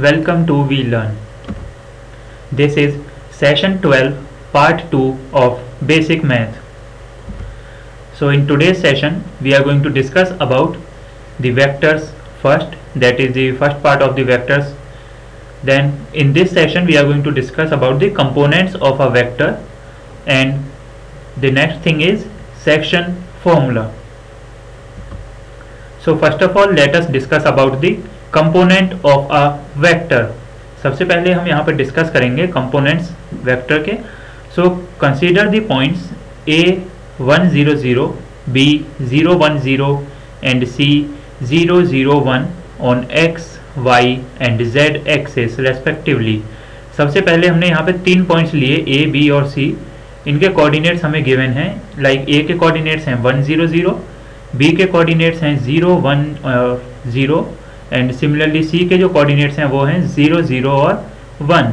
Welcome to We Learn. This is session 12, part 2 of Basic Math. So in today's session, we are going to discuss about the vectors first, that is the first part of the vectors. Then in this session, we are going to discuss about the components of a vector, and the next thing is section formula. So first of all, let us discuss about the component of a vector. सबसे पहले हम यहाँ पर discuss करेंगे components vector के. So consider the points A100, B010 and C001 on x, y and z axis respectively. सबसे पहले हमने यहाँ पे 3 पॉइंट्स लिए A, B और C. इनके कोऑर्डिनेट्स हमें गिवन हैं. लाइक A के कोऑर्डिनेट्स हैं 100, B के कोऑर्डिनेट्स हैं 0, 1 और 0 एंड सिमिलरली C के जो कोऑर्डिनेट्स हैं वो हैं 0, 0 और 1.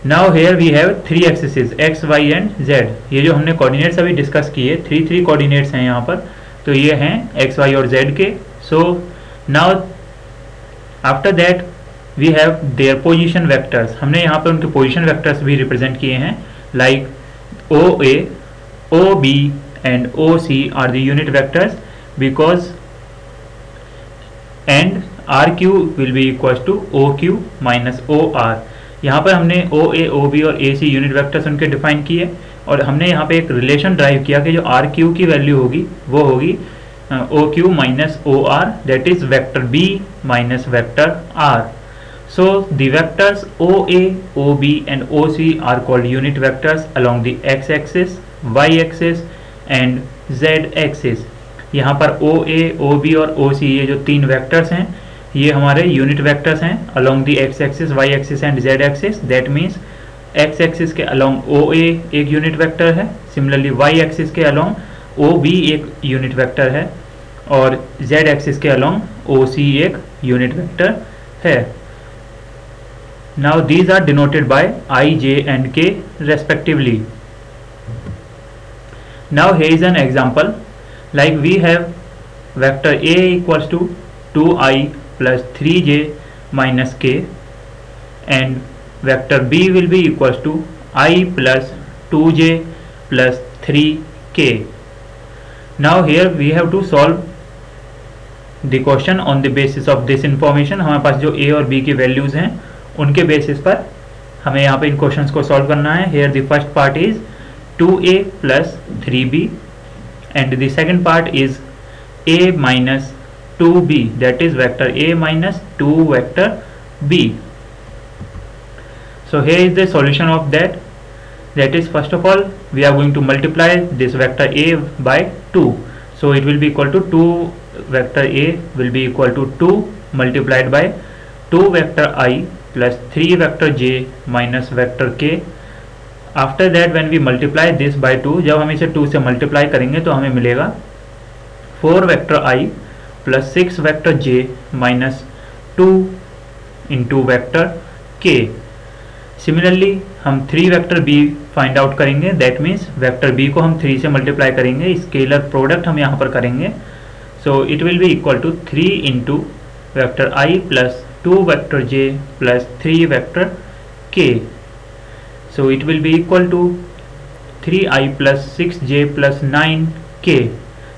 Now here we have 3 axis x, y and z. ये जो हमने कोऑर्डिनेट्स अभी डिस्कस किए 3 कोऑर्डिनेट्स हैं यहाँ पर, तो ये हैं x, y और z के. So now after that we have their position vectors. हमने यहाँ पर उनके पोजीशन वेक्टर्स भी रिप्रेजेंट किए हैं. Like OA, OB and OC are the unit vectors because and RQ will be equal to OQ minus OR. यहाँ पर हमने OA, OB और AC यूनिट वेक्टर्स उनके डिफाइन किए और हमने यहाँ पे एक रिलेशन ड्राइव किया कि जो RQ की वैल्यू होगी वो होगी OQ minus OR, that is vector B minus vector R. So the vectors OA, OB and OC are called unit vectors along the x axis, y axis and z axis. यहाँ पर OA, OB और OC ये जो 3 vectors हैं ये हमारे unit vectors हैं along the x axis, y axis and z axis. That means x axis के अलोंग OA एक यूनिट वेक्टर है, सिमिलरली y एक्सिस के अलोंग OB एक यूनिट वेक्टर है और z एक्सिस के अलोंग OC एक यूनिट वेक्टर है. Now these are denoted by I, J and K respectively. Now here is an example. Like we have vector A equals to 2I plus 3J minus K and vector B will be equals to I plus 2J plus 3K. Now here we have to solve the question on the basis of this information. हमारे पास जो A और B की values हैं उनके basis पर हमें यहाँ पे इन क्वेश्चंस को सॉल्व करना है. Here the first part is 2A plus 3B and the second part is A minus 2B, that is vector A minus 2 vector B. So here is the solution of that. That is, first of all we are going to multiply this vector A by 2. So it will be equal to 2 vector A will be equal to 2 multiplied by 2 vector I plus 3 vector J minus vector K. After that when we multiply this by 2, जब हम इसे 2 से multiply करेंगे तो हमें मिलेगा 4 vector I plus 6 vector J minus 2 into vector K. Similarly हम 3 vector B find out करेंगे. दैट मीन्स वेक्टर B को हम 3 से मल्टीप्लाई करेंगे, स्केलर प्रोडक्ट हम यहाँ पर करेंगे. So it will be equal to 3 into vector I plus 2 vector J plus 3 vector K. So it will be equal to 3I plus 6J plus 9K.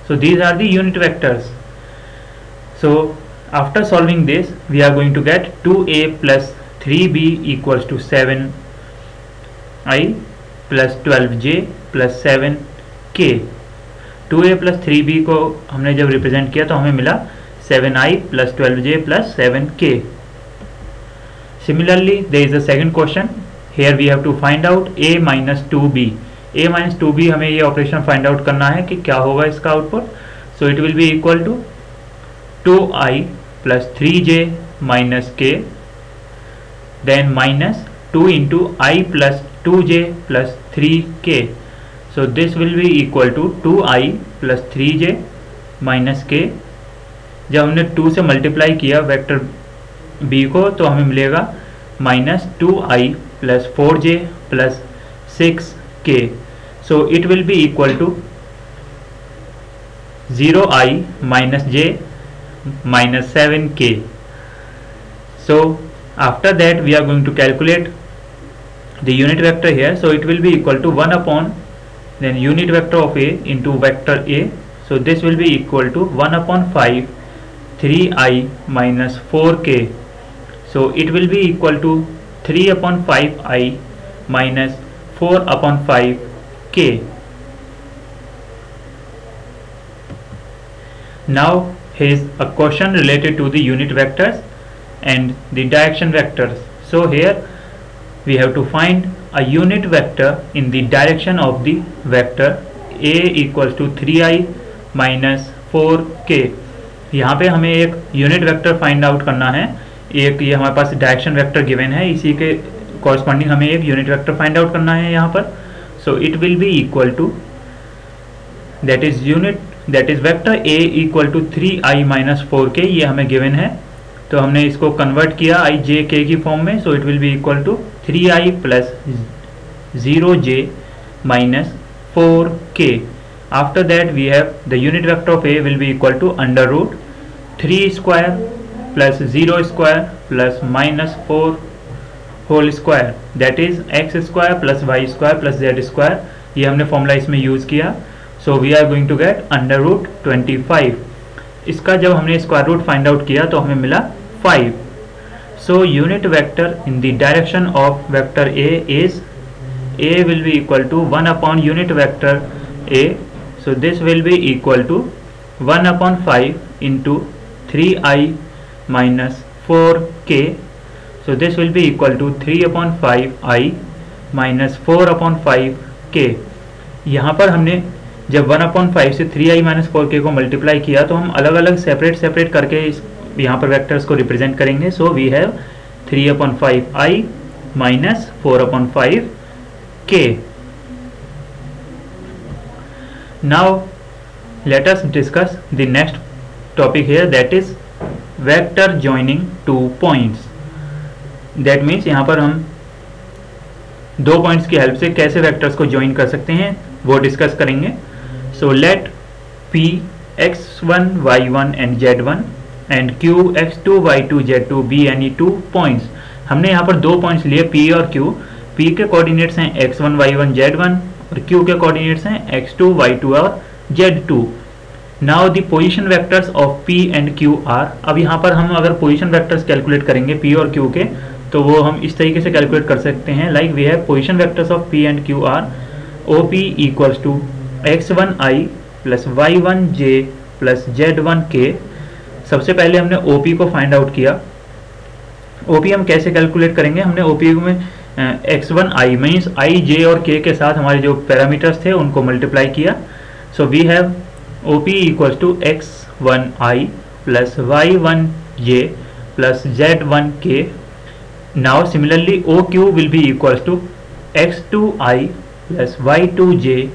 So these are the unit vectors. So after solving this we are going to get 2A plus 3B equals to 7I plus 12J plus 7K. 2A plus 3B को हमने जब represent किया तो हमें मिला 7I plus 12J plus 7K. Similarly there is a second question. Here we have to find out A minus 2B. A minus 2B हमें ये operation find out करना है कि क्या होगा इसका output. So it will be equal to 2I plus 3J minus K then minus 2 into I plus 2J plus 3K. So this will be equal to 2I plus 3J minus K. जब हमने 2 से multiply किया vector B को तो हमें मिलेगा minus 2I plus 4J plus 6K. So it will be equal to 0I minus J minus 7K. So After that we are going to calculate the unit vector here, so it will be equal to 1 upon then unit vector of A into vector A, so this will be equal to 1 upon 5 3i minus 4k, so it will be equal to 3 upon 5i minus 4 upon 5k. Now here is a question related to the unit vectors and the direction vectors. So here we have to find a unit vector in the direction of the vector A equals to 3i minus 4k. यहाँ पे हमें एक unit vector find out करना है, एक ये हमारे पास direction vector given है, इसी के कॉरस्पॉन्डिंग हमें एक यूनिट वेक्टर फाइंड आउट करना है यहाँ पर. So it will be equal to that is vector A equal to 3i minus 4k, ये हमें गिवन है, तो हमने इसको कन्वर्ट किया i j k की फॉर्म में. So it will be equal to 3i plus 0j minus 4k. After that we have the unit vector of A will be equal to under root 3 square plus 0 square plus minus 4 whole square, that is x square plus y square plus z square. ये हमने formula इसमें use किया. So we are going to get under root 25. इसका जब हमने square root find out किया तो हमें मिला 5. So unit vector in the direction of vector A is A will be equal to 1 upon unit vector A. So this will be equal to 1 upon 5 into 3i minus 4k. So this will be equal to 3 upon 5i minus 4 upon 5k. यहाँ पर हमने जब 1 upon 5 से 3i minus 4k को multiply किया तो हम अलग अलग सेपरेट करके इस यहाँ पर वेक्टर्स को रिप्रेजेंट करेंगे. So we have 3 upon 5i minus 4 upon 5k. Now let us discuss the next topic here, that is vector joining two points. That means यहाँ पर हम दो पॉइंट्स की हेल्प से कैसे वेक्टर्स को ज्वाइन कर सकते हैं वो डिस्कस करेंगे. So let p x1 y1 and z1 and q x2 y2 z2 be any two points. हमने यहाँ पर दो पॉइंट्स लिए p और q. p के कोऑर्डिनेट्स हैं x1 y1 z1 और q के कोऑर्डिनेट्स हैं x2 y2 और z2. Now the position vectors of p and q are. अब यहाँ पर हम अगर पोजीशन वेक्टर्स कैलकुलेट करेंगे p और q के तो वो हम इस तरीके से कैलकुलेट कर सकते हैं. Like we have position vectors of p and q are OP equals to x1i plus y1j plus z1k. सबसे पहले हमने OP को फाइंड आउट किया. OP हम कैसे कैलकुलेट करेंगे, हमने OP में x1i मीन्स i j और k के साथ हमारे जो पैरामीटर्स थे उनको मल्टीप्लाई किया. So we have OP equals to x1i plus y1j plus z1k. Now similarly OQ will be equals to x2i plus y2j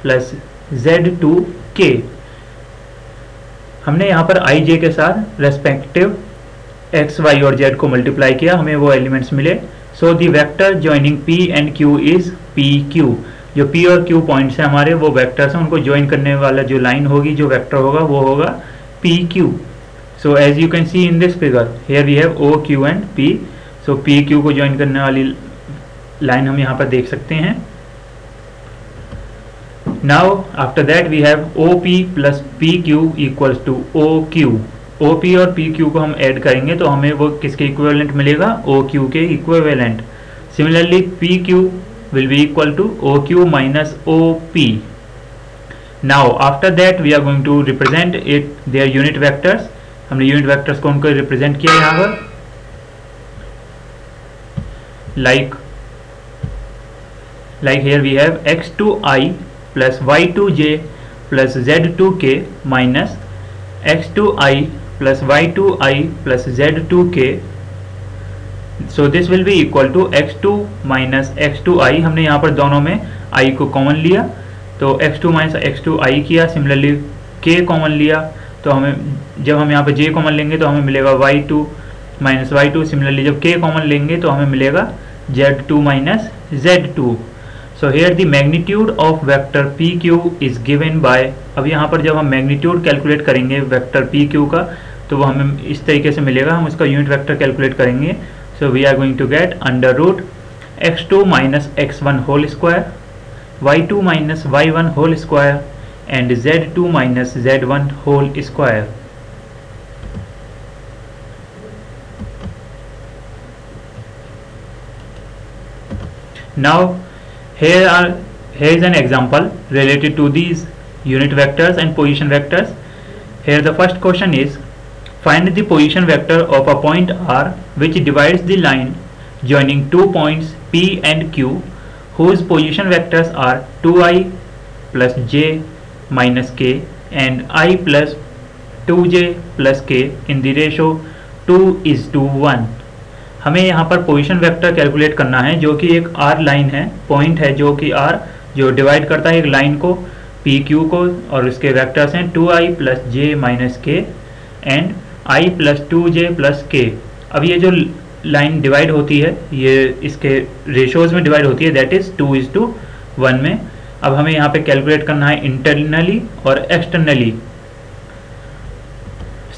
plus z2k. हमने यहाँ पर i j के साथ रेस्पेक्टिव x y और z को मल्टीप्लाई किया, हमें वो एलिमेंट्स मिले. So the vector joining p and q is pq. जो p और q पॉइंट्स हैं हमारे वो वेक्टर्स हैं, उनको ज्वाइन करने वाला जो लाइन होगी जो वेक्टर होगा वो होगा pq. So as you can see in this figure here we have o q and p. So pq को ज्वाइन करने वाली लाइन हम यहाँ पर देख सकते हैं. Now after that we have OP plus PQ equals to OQ. OP और PQ को हम ऐड करेंगे तो हमें वो किसके इक्विवेलेंट मिलेगा, OQ के equivalent. Similarly PQ will be equal to OQ minus OP. Now after that we are going to represent it their unit vectors. हमने unit vectors को उनको रिप्रेजेंट किया यहाँ पर. like here we have x2i plus y2j plus z2k minus x2i plus y2i plus z2k. So this will be equal to x2 minus x2i. हमने यहाँ पर दोनों में i को कॉमन लिया तो x2 minus x2i किया. सिमिलरली k कॉमन लिया तो हमें जब हम यहाँ पर j कॉमन लेंगे तो हमें मिलेगा y2 minus y2. सिमिलरली जब k कॉमन लेंगे तो हमें मिलेगा z2 minus z2. So here the magnitude of vector PQ is given by. अब यहाँ पर जब हम मैग्नीट्यूड कैलकुलेट करेंगे वेक्टर PQ का तो वो हमें इस तरीके से मिलेगा. हम उसका यूनिट वेक्टर कैलकुलेट करेंगे. सो So we are going to get under root x2 minus x1 whole square, y2 minus y1 whole square, and z2 minus z1 whole square. Now here is an example related to these unit vectors and position vectors. Here the first question is, find the position vector of a point R which divides the line joining two points P and Q, whose position vectors are 2i plus j minus k and I plus 2j plus k in the ratio 2:1. हमें यहाँ पर position vector calculate करना है जो कि एक R line है, point है जो कि R जो डिवाइड करता है एक लाइन को पी क्यू को, और उसके वेक्टर्स हैं 2i प्लस जे माइनस के and i plus 2j plus के. अब ये जो लाइन डिवाइड होती है ये इसके रेशोज में डिवाइड होती है, दैट इज 2:1 में. अब हमें यहाँ पे कैलकुलेट करना है इंटरनली और externally.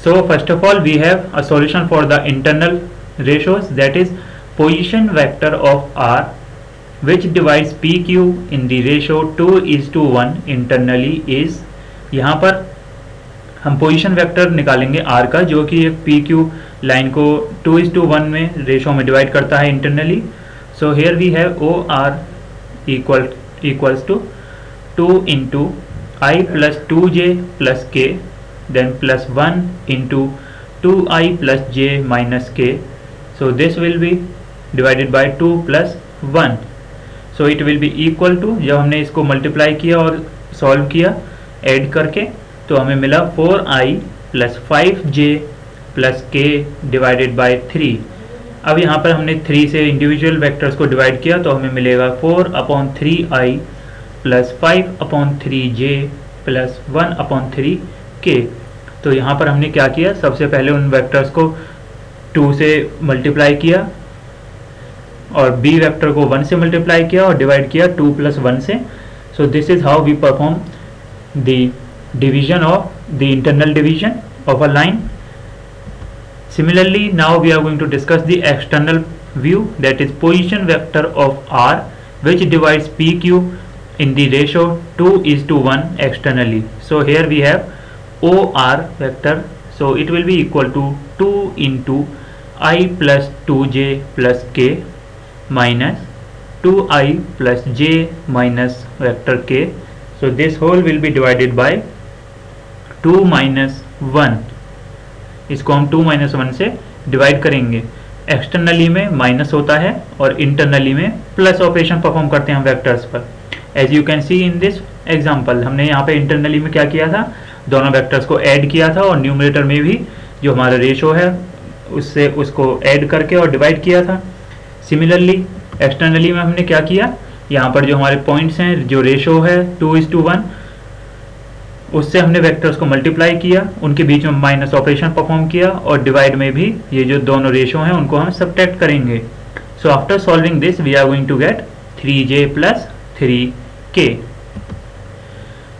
So first of all we have a solution for the internal ratios, that is position vector of R which divides PQ in the ratio 2:1 internally is, यहाँ पर हम पोजीशन वेक्टर निकालेंगे R का जो कि एक PQ line को 2:1 में रेशो में डिवाइड करता है internally. So here we have OR equals to 2 into I plus 2j plus k then plus 1 into 2i plus j minus k. So this will be divided by 2 plus 1. So it will be equal to, जब हमने इसको multiply किया और solve किया add करके तो हमें मिला 4i plus 5j plus k divided by 3. अब यहाँ पर हमने 3 से इंडिविजुअल वेक्टर्स को डिवाइड किया तो हमें मिलेगा 4/3i plus 5/3j plus 1/3k. तो यहाँ पर हमने क्या किया, सबसे पहले उन वेक्टर्स को 2 से मल्टीप्लाई किया और b वेक्टर को 1 से मल्टीप्लाई किया और डिवाइड किया 2 प्लस 1 से. So this is how we perform the division of the internal division of a line. Similarly now we are going to discuss the external view, that is position vector of R which divides PQ in the ratio 2:1 externally. So here we have OR vector, so it will be equal to 2 into I plus 2j plus k minus 2i plus j minus vector k. So this whole will be divided by 2 minus 1. इसको हम 2 minus 1 से divide करेंगे. Externally में minus होता है और internally में plus operation perform करते हैं हम वेक्टर्स पर. As you can see in this example, हमने यहाँ पे इंटरनली में क्या किया था, दोनों वेक्टर्स को ऐड किया था और न्यूमरेटर में भी जो हमारा रेशो है उससे उसको ऐड करके और डिवाइड किया था. सिमिलरली एक्सटर्नली में हमने क्या किया, यहाँ पर जो हमारे पॉइंट्स हैं जो रेशो है 2:1 उससे हमने वेक्टर्स को मल्टीप्लाई किया, उनके बीच में माइनस ऑपरेशन परफॉर्म किया और डिवाइड में भी ये जो दोनों रेशो हैं उनको हम सब्ट्रैक्ट करेंगे. So after solving this we are going to get 3j plus 3k.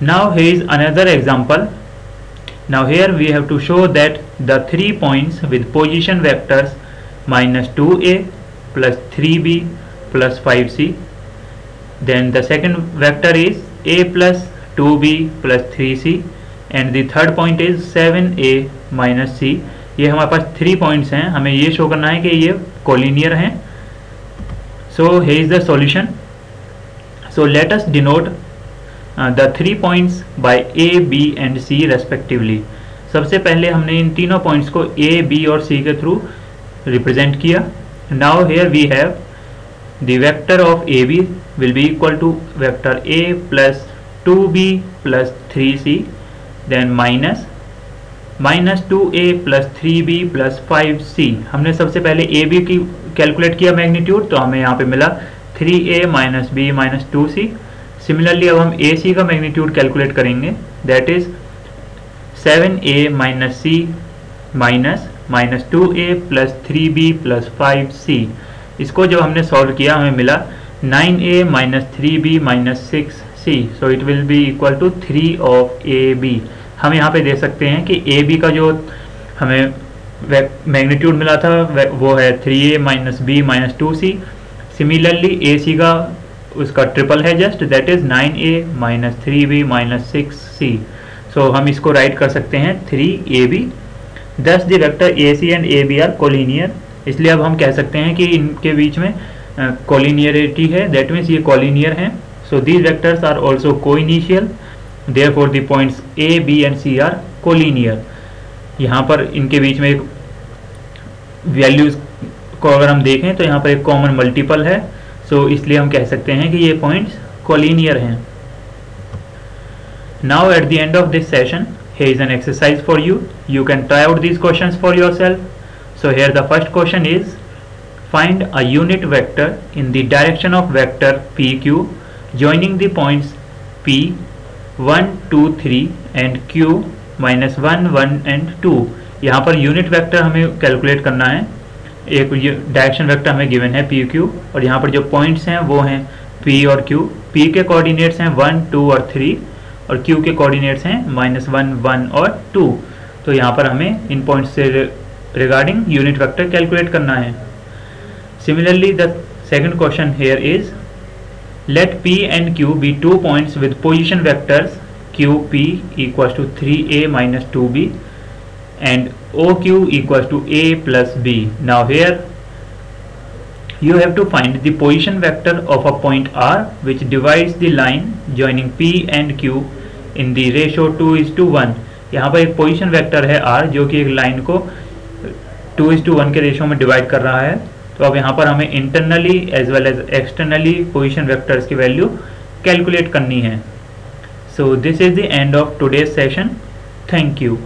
Now here is another example. Now here we have to show that the 3 points with position vectors minus 2a plus 3b plus 5c. Then the second vector is a plus 2b plus 3c and the third point is 7a minus c. ये हमारे पास 3 points हैं, हमें ये show करना है कि ये collinear हैं. So here is the solution. So let us denote the 3 points by A, B and C respectively. सबसे पहले हमने इन तीनों पॉइंट्स को A, B और C के थ्रू रिप्रेजेंट किया. Now here we have the vector of AB will be equal to vector A plus 2B plus 3C then minus 2A plus 3B plus 5C. हमने सबसे पहले AB की calculate किया magnitude, तो हमें यहाँ पे मिला 3A minus B minus 2C. Similarly अब हम AC का मैग्नीट्यूड कैलकुलेट करेंगे, that is 7A minus C minus 2A plus 3B plus 5C. इसको जब हमने सॉल्व किया हमें मिला 9A minus 3B minus 6C. So it will be equal to 3 of AB. हम यहाँ पे दे सकते हैं कि AB का जो हमें मैग्नीट्यूड मिला था वो है 3a minus B minus 2c। Similarly A C का उसका ट्रिपल है just, that is 9a minus 3b minus 6c। So हम इसको राइट कर सकते हैं 3ab। Thus the vector ac and ab are collinear, इसलिए अब हम कह सकते हैं कि इनके बीच में कोलिनियरिटी है, दैट मीन्स ये कोलिनियर हैं। So these vectors are also coinitial, therefore the points a b and c are collinear. यहाँ पर इनके बीच में एक वैल्यूज को अगर हम देखें तो यहाँ पर एक कॉमन मल्टीपल है, सो इसलिए हम कह सकते हैं कि ये पॉइंट्स कोलिनियर हैं। Now at the end of this session here is an exercise for you. You can try out these questions for yourself. So here the first question is, find a unit vector in the direction of vector pq joining the points p 1 2 3 and q minus 1 1 and 2। यहाँ per unit vector हमें calculate करना है। एक direction vector हमें given है P Q, और यहाँ पर जो पॉइंट्स हैं वो हैं p और q। p के कोऑर्डिनेट्स हैं 1 2 और 3 और q के कोऑर्डिनेट्स हैं -1 1 और 2। तो यहाँ पर हमें इन पॉइंट्स से रिगार्डिंग यूनिट वेक्टर कैलकुलेट करना है। Similarly the second question here is, let p and q be 2 points with position vectors qp equals to 3a minus 2b and oq equals to a plus b. Now here you have to find the position vector of a point r which divides the line joining p and q in the ratio 2:1। यहाँ पर एक position vector है r जो कि एक line को 2:1 के ratio में डिवाइड कर रहा है। तो अब यहाँ पर हमें internally as well as externally position vectors की वैल्यू कैलकुलेट करनी है। So this is the end of today's session. Thank you.